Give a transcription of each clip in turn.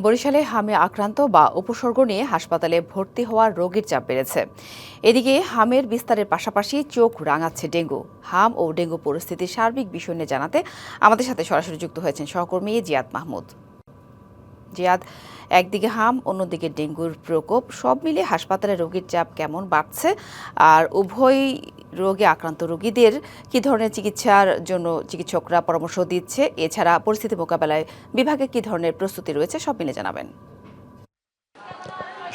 বরিশালে হামে আক্রান্ত বা উপসর্গ নিয়ে হাসপাতালে ভর্তি হওয়ার রোগীর চাপ বেড়েছে। এদিকে হামের বিস্তারের পাশাপাশি চোখ রাঙাচ্ছে ডেঙ্গু। হাম ও ডেঙ্গু পরিস্থিতির সার্বিক বিষয় নিয়ে জানাতে আমাদের সাথে সরাসরি যুক্ত হয়েছেন সহকর্মী জিয়াদ মাহমুদ। জিয়াদ, একদিকে হাম, অন্যদিকে ডেঙ্গুর প্রকোপ, সব মিলিয়ে হাসপাতালে রোগীর চাপ কেমন বাড়ছে, আর উভয় রোগে আক্রান্ত রোগীদের কী ধরনের চিকিৎসার জন্য চিকিৎসকরা পরামর্শ দিচ্ছে, এছাড়া পরিস্থিতি মোকাবেলায় বিভাগে কী ধরনের প্রস্তুতি রয়েছে, সব মিলে জানাবেন।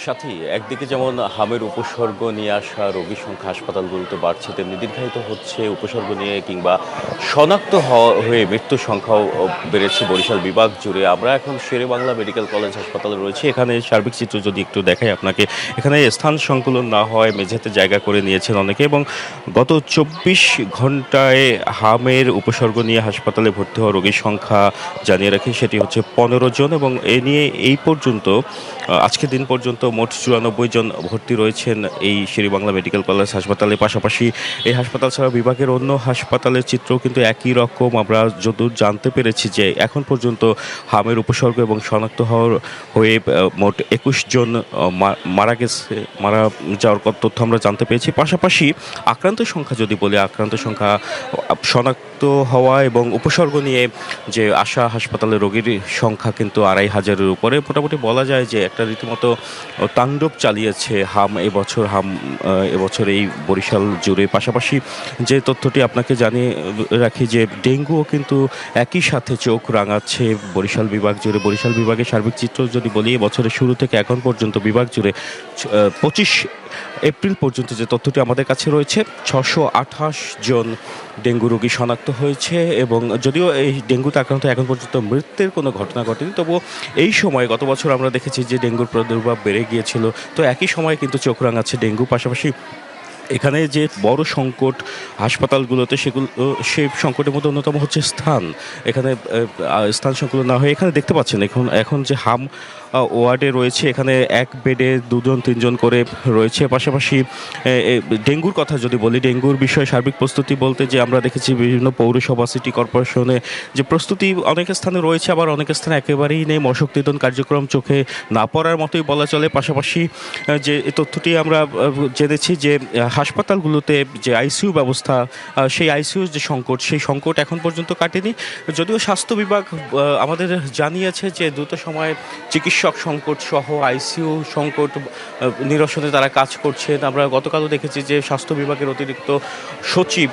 সাথী, একদিকে যেমন হামের উপসর্গ নিয়ে আসা রোগীর সংখ্যা হাসপাতালগুলোতে বাড়ছে, তেমনি দীর্ঘায়িত হচ্ছে উপসর্গ নিয়ে কিংবা শনাক্ত হয়ে মৃত্যুর সংখ্যাও বেড়েছে বরিশাল বিভাগ জুড়ে। আমরা এখন শেরেবাংলা মেডিকেল কলেজ হাসপাতালে রয়েছে। এখানে সার্বিক চিত্র যদি একটু দেখাই আপনাকে, এখানে স্থান সংকুলন না হয় মেঝেতে জায়গা করে নিয়েছেন অনেকে, এবং গত 24 ঘন্টায় হামের উপসর্গ নিয়ে হাসপাতালে ভর্তি হওয়া রোগীর সংখ্যা জানিয়ে রাখি সেটি হচ্ছে 15 জন, এবং এ নিয়ে এই পর্যন্ত আজকের দিন পর্যন্ত মোট 94 জন ভর্তি রয়েছেন এই শেরেবাংলা মেডিকেল কলেজ হাসপাতালে। পাশাপাশি এই হাসপাতাল ছাড়া বিভাগের অন্য হাসপাতালের চিত্র কিন্তু একই রকম। আমরা যতদূর জানতে পেরেছি যে এখন পর্যন্ত হামের উপসর্গ এবং শনাক্ত হয়ে মোট 21 জন মারা যাওয়ার তথ্য আমরা জানতে পেরেছি। পাশাপাশি আক্রান্তের সংখ্যা যদি বলি, আক্রান্ত সংখ্যা শনাক্ত হওয়া এবং উপসর্গ নিয়ে যে আশা হাসপাতালের রোগীর সংখ্যা কিন্তু 2500-এর উপরে। মোটামুটি বলা যায় যে একটা রীতিমতো তাণ্ডব চালিয়েছে হাম এবছর এই বরিশাল জুড়ে। পাশাপাশি যে তথ্যটি আপনাকে জানিয়ে রাখি যে ডেঙ্গুও কিন্তু একই সাথে চোখ রাঙাচ্ছে বরিশাল বিভাগ জুড়ে। বরিশাল বিভাগের সার্বিক চিত্র যদি বলি, বছরের শুরু থেকে এখন পর্যন্ত বিভাগ জুড়ে 25 এপ্রিল পর্যন্ত যে তথ্যটি আমাদের কাছে রয়েছে, 628 জন ডেঙ্গু রোগী শনাক্ত হয়েছে। এবং যদিও এই ডেঙ্গুতে আক্রান্ত এখন পর্যন্ত মৃত্যুর কোনো ঘটনা ঘটেনি, তবুও এই সময় গত বছর আমরা দেখেছি যে ডেঙ্গুর প্রাদুর্ভাব বেড়ে গিয়েছিল। তো একই সময়ে কিন্তু চোখ রাঙাচ্ছে ডেঙ্গু। পাশাপাশি এখানে যে বড় সংকট হাসপাতালগুলোতে, সেই সংকটের মধ্যে অন্যতম হচ্ছে স্থান। এখানে স্থান সংকুলন না হয়ে এখানে দেখতে পাচ্ছেন এখন যে হাম ওয়ার্ডে রয়েছে, এখানে এক বেডে 2-3 জন করে রয়েছে। পাশাপাশি ডেঙ্গুর কথা যদি বলি, ডেঙ্গুর বিষয়ে সার্বিক প্রস্তুতি বলতে যে আমরা দেখেছি বিভিন্ন পৌরসভা, সিটি কর্পোরেশনে যে প্রস্তুতি অনেক স্থানে রয়েছে, আবার অনেক স্থানে একেবারেই নেই। মশক নিধন কার্যক্রম চোখে না পড়ার মতোই বলা চলে। পাশাপাশি যে তথ্যটি আমরা জেনেছি যে হাসপাতালগুলোতে যে আইসিইউ ব্যবস্থা, সেই আইসিইউ যে সংকট, সেই সংকট এখন পর্যন্ত কাটেনি। যদিও স্বাস্থ্য বিভাগ আমাদের জানিয়েছে যে দ্রুত সময়ে চিকিৎসক সংকট সহ আইসিইউ সংকট নিরসনে তারা কাজ করছেন। আমরা গতকালও দেখেছি যে স্বাস্থ্য বিভাগের অতিরিক্ত সচিব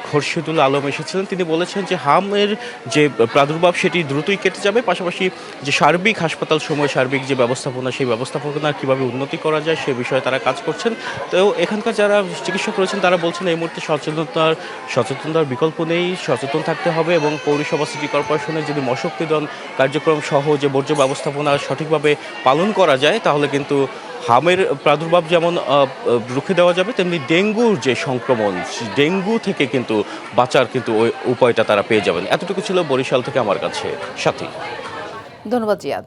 খোরশেদুল আলম এসেছিলেন। তিনি বলেছেন যে হামের যে প্রাদুর্ভাব সেটি দ্রুতই কেটে যাবে। পাশাপাশি যে সার্বিক হাসপাতাল সময় সার্বিক যে ব্যবস্থাপনা, সেই ব্যবস্থাপনা কীভাবে উন্নতি করা যায় সে বিষয়ে তারা কাজ করছেন। তো এখানকার যারা চিকিৎসক রয়েছেন তারা বলছেন এই মুহূর্তে সচেতনতার বিকল্প নেই, সচেতন থাকতে হবে। এবং পৌরসভা, সিটি কর্পোরেশনের যদি মশক নিধন কার্যক্রম সহ যে বর্জ্য ব্যবস্থাপনা সঠিকভাবে পালন করা যায়, তাহলে কিন্তু হামের প্রাদুর্ভাব যেমন রুখে দেওয়া যাবে, তেমনি ডেঙ্গুর যে সংক্রমণ, ডেঙ্গু থেকে কিন্তু বাঁচার কিন্তু ওই উপায়টা তারা পেয়ে যাবেন। এতটুকু ছিল বরিশাল থেকে আমার কাছে সাথী। ধন্যবাদ জিয়াদ।